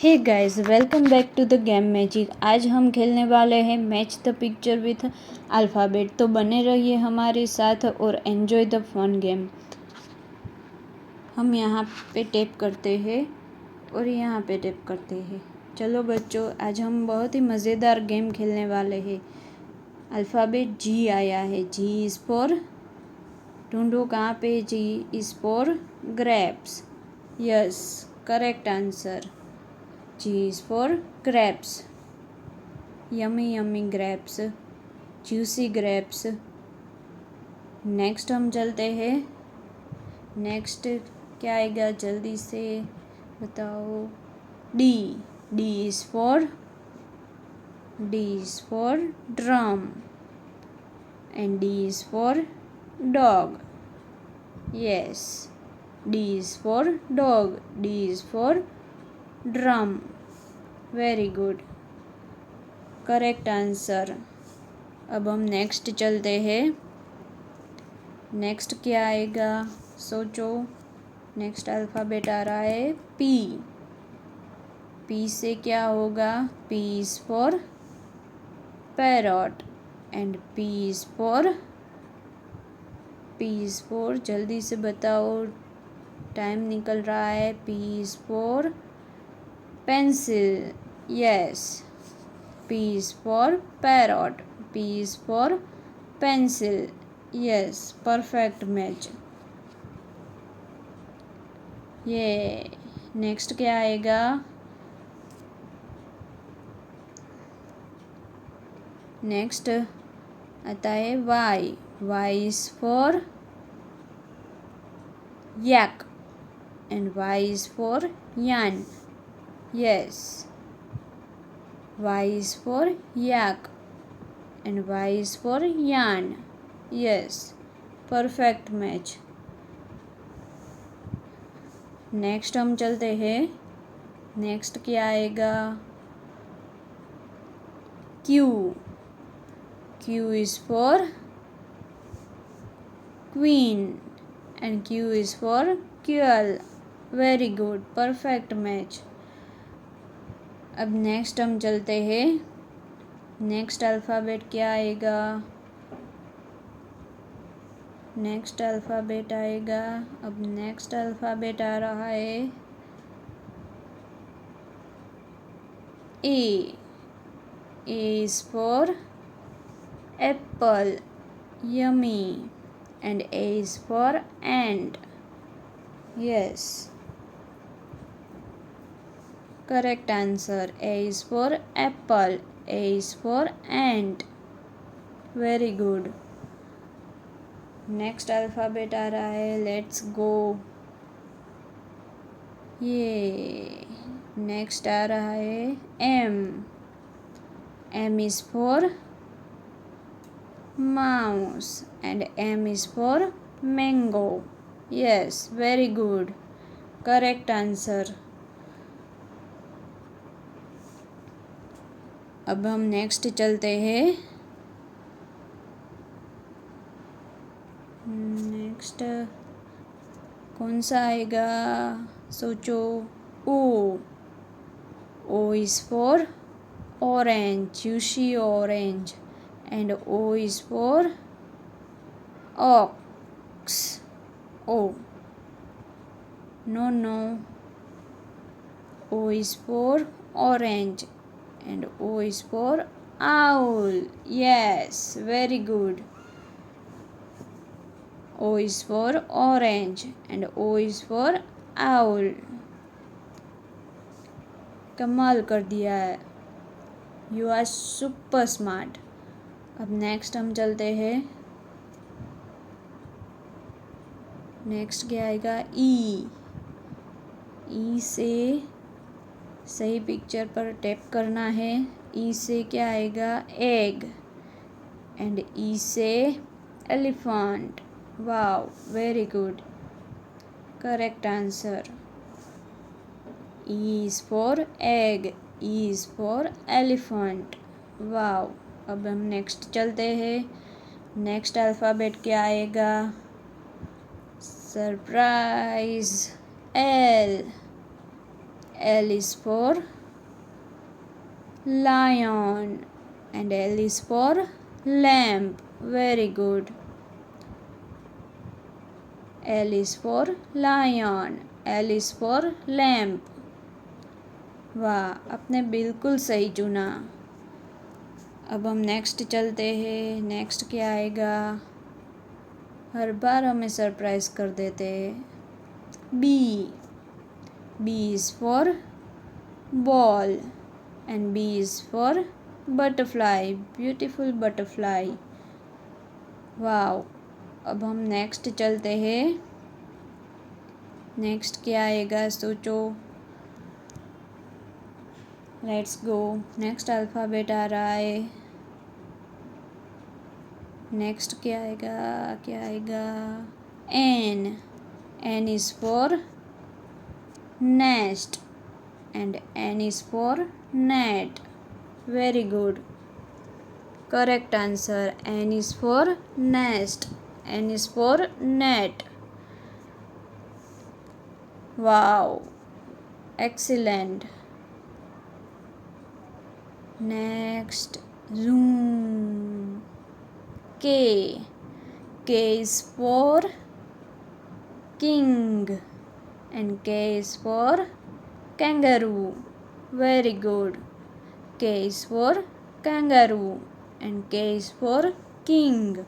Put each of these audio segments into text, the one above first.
Hey guys, welcome back to the game magic. आज हम खेलने वाले हैं match the picture with alphabet. तो बने रहिए हमारे साथ और एंजॉय द फन गेम। हम यहाँ पे टैप करते हैं और यहाँ पे टैप करते हैं। चलो बच्चों, आज हम बहुत ही मज़ेदार गेम खेलने वाले हैं। अल्फ़ाबेट जी आया है। जी इज़ फॉर, ढूंढो कहाँ पे। G is for grapes. Yes, correct answer. G is for grapes. Yummy yummy grapes. Juicy grapes. Next हम चलते हैं। नेक्स्ट क्या आएगा, जल्दी से बताओ। D. D is for drum and D is for dog. Yes, D is for dog, D is for drum. Very good, correct answer. अब हम नेक्स्ट चलते हैं। नेक्स्ट क्या आएगा, सोचो। नेक्स्ट अल्फ़ाबेट आ रहा है पी। पी से क्या होगा। P is for parrot and P is for जल्दी से बताओ, टाइम निकल रहा है। P is for pencil. Yes, P is for parrot. P is for pencil. Yes, perfect match. ये नेक्स्ट क्या आएगा। नेक्स्ट आता है Y. Y is for yak and Y is for yarn. Yes, Y is for yak and Y is for yarn. Yes, perfect match. Next हम चलते हैं। Next क्या आएगा। Q. Q is for queen and Q is for quail. Very good, perfect match. अब next हम चलते हैं। Next alphabet क्या आएगा। नेक्स्ट अल्फ़ाबेट आएगा। अब नेक्स्ट अल्फ़ाबेट आ रहा है A. A is for apple, yummy and A is for ant. Yes, correct answer. A is for apple, A is for ant. Very good. Next alphabet आ रहा है, लेट्स गो। ये next आ रहा है M. M is for mouse and M is for mango. Yes, very good, correct answer. अब हम next चलते हैं। नेक्स्ट कौन सा आएगा, सोचो। O. O is for orange, juicy orange and O is for ox. O. No. O is for orange and O is for owl. Yes, very good. O is for orange and O is for owl. कमाल कर दिया है। You are super smart. अब next हम चलते हैं। Next क्या आएगा, ई। ई से सही पिक्चर पर टैप करना है। ई से क्या आएगा, एग एंड ई से elephant. Wow, very good, correct answer. E is for egg, E is for elephant. Wow. अब हम नेक्स्ट चलते हैं। नेक्स्ट अल्फ़ाबेट क्या आएगा, surprise. L. L is for lion, and L is for lamp. Very good. L is for lion, L is for lamp. वाह, आपने बिल्कुल सही चुना। अब हम नेक्स्ट चलते हैं। नेक्स्ट क्या आएगा? हर बार हमें सरप्राइज कर देते हैं। B, B is for ball, and B is for butterfly, beautiful butterfly. वाह, अब हम नेक्स्ट चलते हैं। नेक्स्ट क्या आएगा सोचो। Let's go. नेक्स्ट अल्फ़ाबेट आ रहा है। नेक्स्ट क्या आएगा? क्या आएगा? N, N is for nest, and N is for net. Very good, correct answer. N is for nest, N is for net. Wow, excellent. Next, zoom. K, K is for king, and K is for kangaroo. Very good. K is for kangaroo, and K is for king.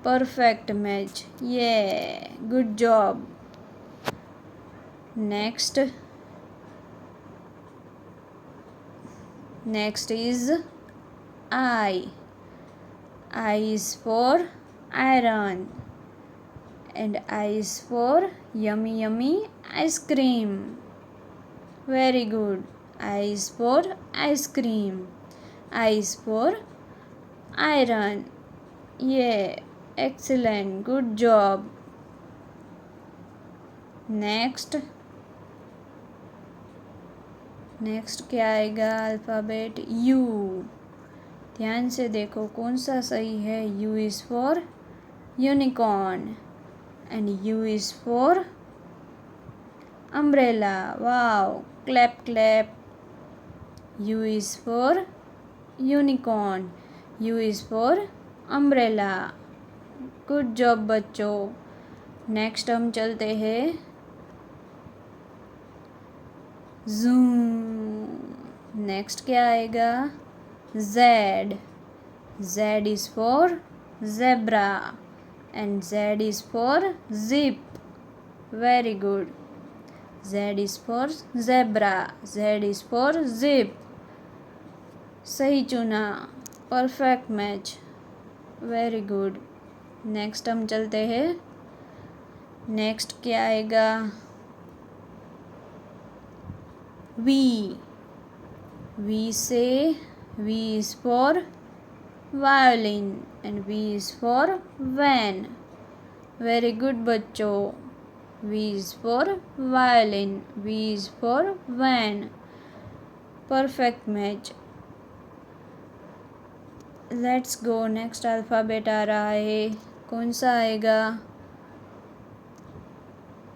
Perfect match. Yeah, good job. Next is I. I is for iron, and I is for yummy yummy ice cream. Very good. I is for ice cream. I is for iron. Yeah, excellent. Good job. Next क्या आएगा? Alphabet you. ध्यान से देखो कौन सा सही है। You is for unicorn, and you is for umbrella. Wow, clap clap. You is for unicorn, you is for umbrella. Good job बच्चों। नेक्स्ट हम चलते हैं ज़ूम। नेक्स्ट क्या आएगा? Z, Z is for zebra, and Z is for zip. Very good. Z is for zebra, Z is for zip. सही चुना, perfect match. Very good. Next हम चलते हैं। नेक्स्ट क्या आएगा? वी, वी से V is for violin, and V is for van. Very good बच्चों। V is for violin, V is for van. Perfect match. Let's go. Next alphabet आ रहा है। कौन सा आएगा?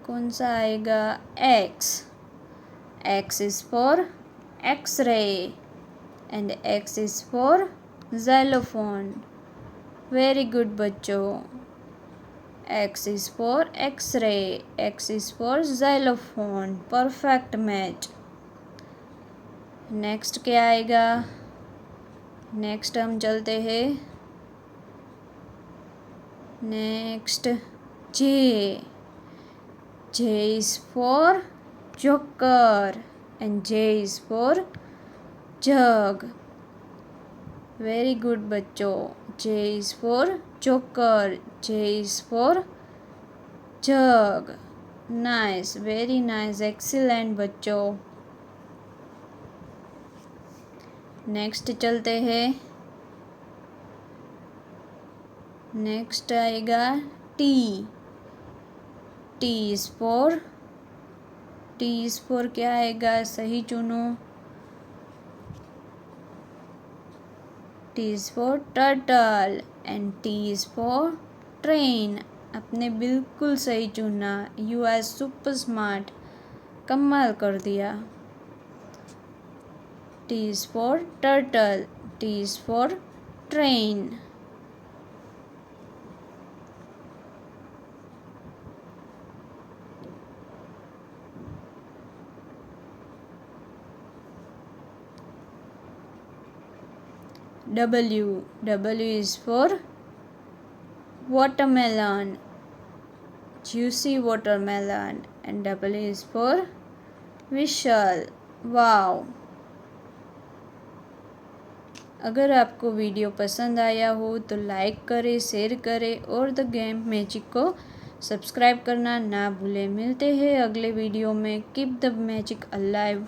कौन सा आएगा? X. X is for X-ray, and X is for xylophone. Very good बच्चों। X is for X-ray, X is for xylophone. Perfect match. Next क्या आएगा? नेक्स्ट हम चलते हैं। Next J. J is for joker, and J is for jug. Very good बच्चों। J is for joker, J is for jug. Nice, very nice, excellent बच्चों। Next चलते हैं। Next आएगा T. T is for क्या आएगा? सही चुनो। T is for turtle, and T is for train. आपने बिल्कुल सही चुना। You are super smart. कमाल कर दिया। T is for turtle. T is for train. W. W is for watermelon. Juicy watermelon. And W is for whistle. वाव। अगर आपको video पसंद आया हो तो लाइक करें, शेयर करें और द गेम मैजिक को सब्सक्राइब करना ना भूलें। मिलते हैं अगले वीडियो में। Keep the magic alive.